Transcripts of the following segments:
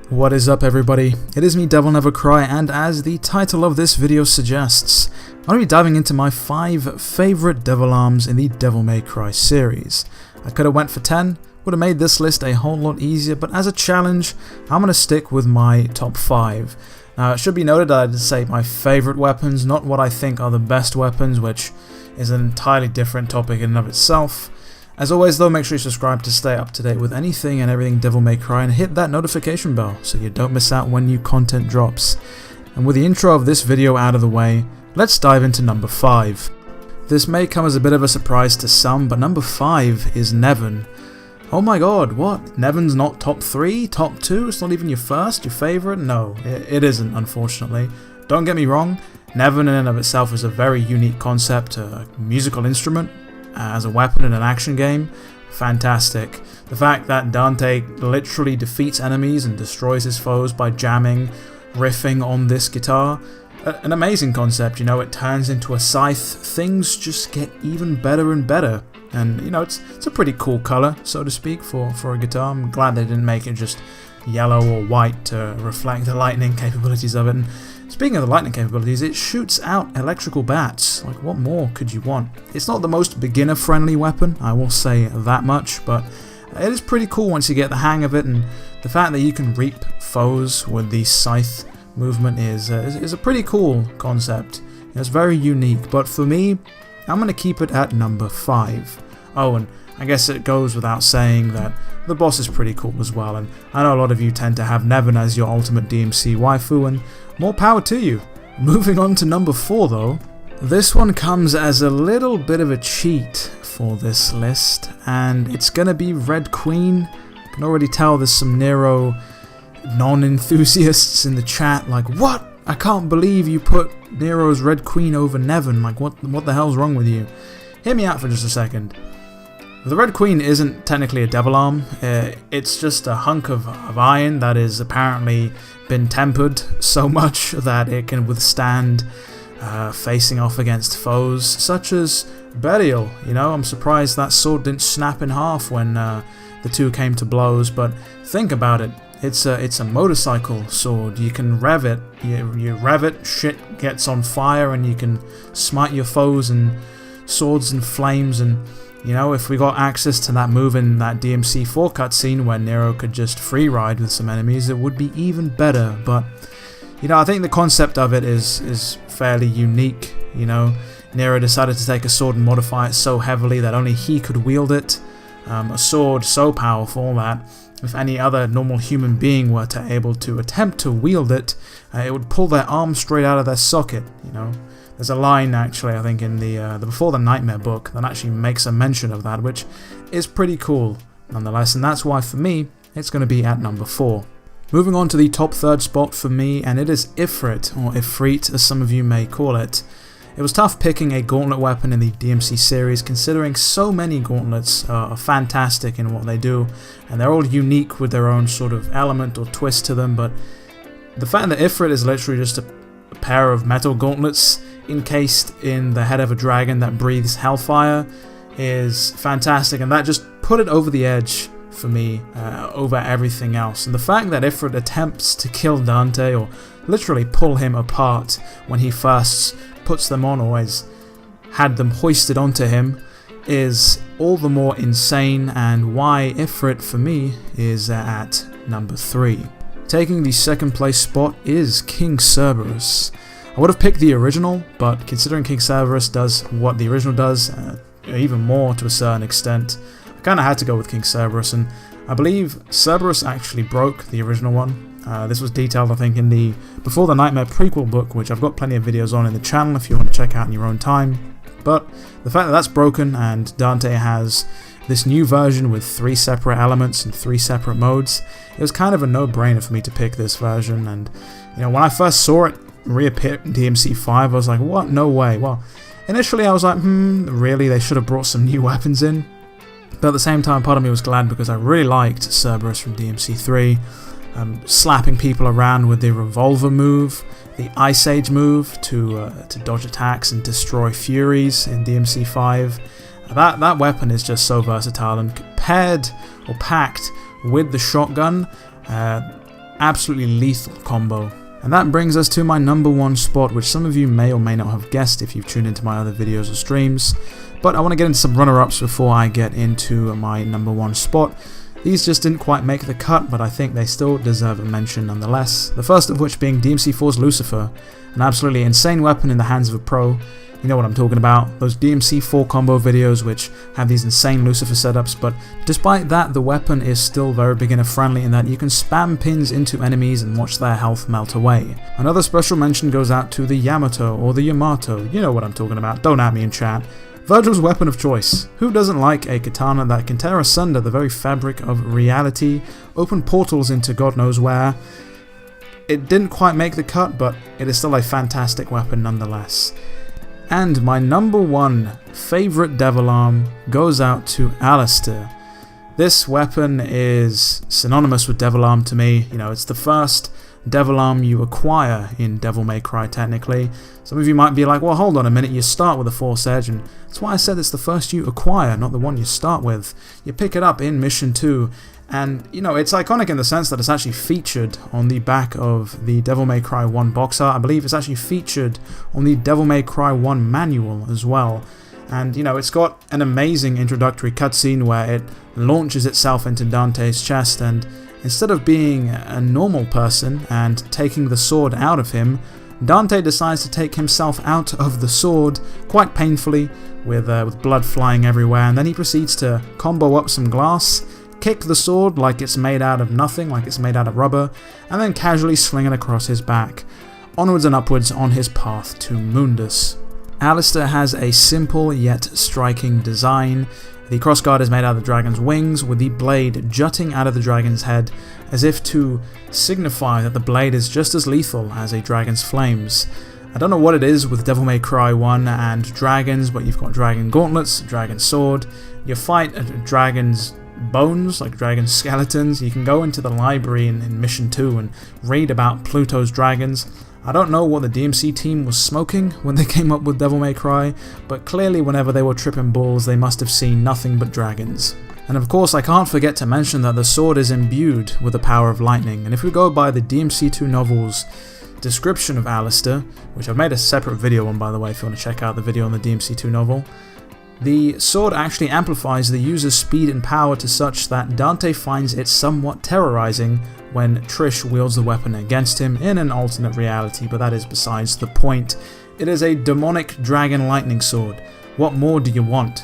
What is up, everybody? It is me, DevilNeverCry, and as the title of this video suggests, I'm going to be diving into my 5 favourite devil arms in the DevilNeverCry series. I could have went for 10, would have made this list a whole lot easier, but as a challenge, I'm going to stick with my top 5. Now, it should be noted that I did say my favourite weapons, not what I think are the best weapons, which is an entirely different topic in and of itself. As always though, make sure you subscribe to stay up to date with anything and everything DevilNeverCry and hit that notification bell so you don't miss out when new content drops. And with the intro of this video out of the way, let's dive into number 5. This may come as a bit of a surprise to some, but number 5 is Nevin. Oh my god, what? Nevin's not top 3? Top 2? It's not even your first? Your favourite? No, it isn't, unfortunately. Don't get me wrong, Nevin in and of itself is a very unique concept, a musical instrument. As a weapon in an action game, fantastic. The fact that Dante literally defeats enemies and destroys his foes by jamming, riffing on this guitar, an amazing concept. You know, it turns into a scythe, things just get even better and better. And you know, it's a pretty cool color, so to speak, for a guitar. I'm glad they didn't make it just yellow or white to reflect the lightning capabilities of it. And speaking of the lightning capabilities, it shoots out electrical bats. Like, what more could you want? It's not the most beginner-friendly weapon, I will say that much, but it is pretty cool once you get the hang of it, and the fact that you can reap foes with the scythe movement is a pretty cool concept. It's very unique, but for me, I'm going to keep it at number 5. Oh, and I guess it goes without saying that the boss is pretty cool as well, and I know a lot of you tend to have Nevin as your ultimate DMC waifu, and more power to you. Moving on to number 4 though. This one comes as a little bit of a cheat for this list, and it's gonna be Red Queen. I can already tell there's some Nero non-enthusiasts in the chat like, what? I can't believe you put Nero's Red Queen over Nevin. Like, what the hell's wrong with you? Hear me out for just a second. The Red Queen isn't technically a devil arm, it's just a hunk of iron that is apparently been tempered so much that it can withstand facing off against foes such as Burial. You know, I'm surprised that sword didn't snap in half when the two came to blows, but think about it. It's a motorcycle sword. You can rev it, you rev it, shit gets on fire, and you can smite your foes and swords and flames. And you know, if we got access to that move in that DMC 4 cutscene where Nero could just free ride with some enemies, it would be even better. But you know, I think the concept of it is fairly unique. You know, Nero decided to take a sword and modify it so heavily that only he could wield it. A sword so powerful that if any other normal human being were able to attempt to wield it, it would pull their arm straight out of their socket. You know, there's a line actually, I think, in the Before the Nightmare book that actually makes a mention of that, which is pretty cool nonetheless, and that's why for me it's going to be at number 4. Moving on to the top 3rd spot for me, and it is Ifrit, or Ifrit as some of you may call it. It was tough picking a gauntlet weapon in the DMC series, considering so many gauntlets are fantastic in what they do, and they're all unique with their own sort of element or twist to them. But the fact that Ifrit is literally just a pair of metal gauntlets encased in the head of a dragon that breathes hellfire is fantastic, and that just put it over the edge for me over everything else. And the fact that Ifrit attempts to kill Dante, or literally pull him apart when he first puts them on, or has had them hoisted onto him, is all the more insane, and why Ifrit for me is at number 3. Taking the 2nd place spot is King Cerberus. I would have picked the original, but considering King Cerberus does what the original does, even more to a certain extent, I kind of had to go with King Cerberus, and I believe Cerberus actually broke the original one. This was detailed, I think, in the Before the Nightmare prequel book, which I've got plenty of videos on in the channel if you want to check out in your own time. But the fact that that's broken and Dante has this new version with 3 separate elements and 3 separate modes, it was kind of a no-brainer for me to pick this version. And you know, when I first saw it reappear in DMC 5, I was like, what? No way. Well, initially I was like, really? They should have brought some new weapons in. But at the same time, part of me was glad because I really liked Cerberus from DMC 3. Slapping people around with the revolver move, the Ice Age move to dodge attacks and destroy Furies in DMC 5. That weapon is just so versatile, and paired or packed with the shotgun, absolutely lethal combo. And that brings us to my number 1 spot, which some of you may or may not have guessed if you've tuned into my other videos or streams. But I want to get into some runner-ups before I get into my number 1 spot. These just didn't quite make the cut, but I think they still deserve a mention nonetheless. The first of which being DMC4's Lucifer, an absolutely insane weapon in the hands of a pro. You know what I'm talking about, those DMC4 combo videos which have these insane Lucifer setups, but despite that the weapon is still very beginner friendly in that you can spam pins into enemies and watch their health melt away. Another special mention goes out to the Yamato or the Yamato, you know what I'm talking about, don't at me in chat. Virgil's weapon of choice. Who doesn't like a katana that can tear asunder the very fabric of reality, open portals into God knows where? It didn't quite make the cut, but it is still a fantastic weapon nonetheless. And my number 1 favorite devil arm goes out to Alistar. This weapon is synonymous with devil arm to me. You know, it's the first devil arm you acquire in Devil May Cry technically. Some of you might be like, well, hold on a minute, you start with a Force Edge, and that's why I said it's the first you acquire, not the one you start with. You pick it up in Mission 2, and you know, it's iconic in the sense that it's actually featured on the back of the Devil May Cry 1 box art. I believe it's actually featured on the Devil May Cry 1 manual as well. And you know, it's got an amazing introductory cutscene where it launches itself into Dante's chest, and instead of being a normal person and taking the sword out of him, Dante decides to take himself out of the sword quite painfully, with blood flying everywhere, and then he proceeds to combo up some glass, kick the sword like it's made out of nothing, like it's made out of rubber, and then casually sling it across his back, onwards and upwards on his path to Mundus. Alistar has a simple yet striking design. The crossguard is made out of the dragon's wings, with the blade jutting out of the dragon's head, as if to signify that the blade is just as lethal as a dragon's flames. I don't know what it is with Devil May Cry 1 and dragons, but you've got dragon gauntlets, dragon sword, you fight a dragon's bones, like dragon skeletons. You can go into the library in Mission 2 and read about Pluto's dragons. I don't know what the DMC team was smoking when they came up with Devil May Cry, but clearly whenever they were tripping balls they must have seen nothing but dragons. And of course I can't forget to mention that the sword is imbued with the power of lightning, and if we go by the DMC2 novel's description of Alistar, which I've made a separate video on by the way if you want to check out the video on the DMC2 novel, the sword actually amplifies the user's speed and power to such that Dante finds it somewhat terrorizing when Trish wields the weapon against him in an alternate reality, but that is besides the point. It is a demonic dragon lightning sword. What more do you want?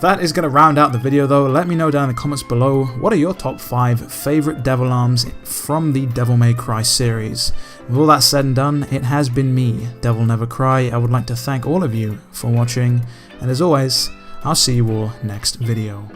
That is going to round out the video though. Let me know down in the comments below, what are your top 5 favourite devil arms from the Devil May Cry series? With all that said and done, it has been me, DevilNeverCry. I would like to thank all of you for watching, and as always, I'll see you all next video.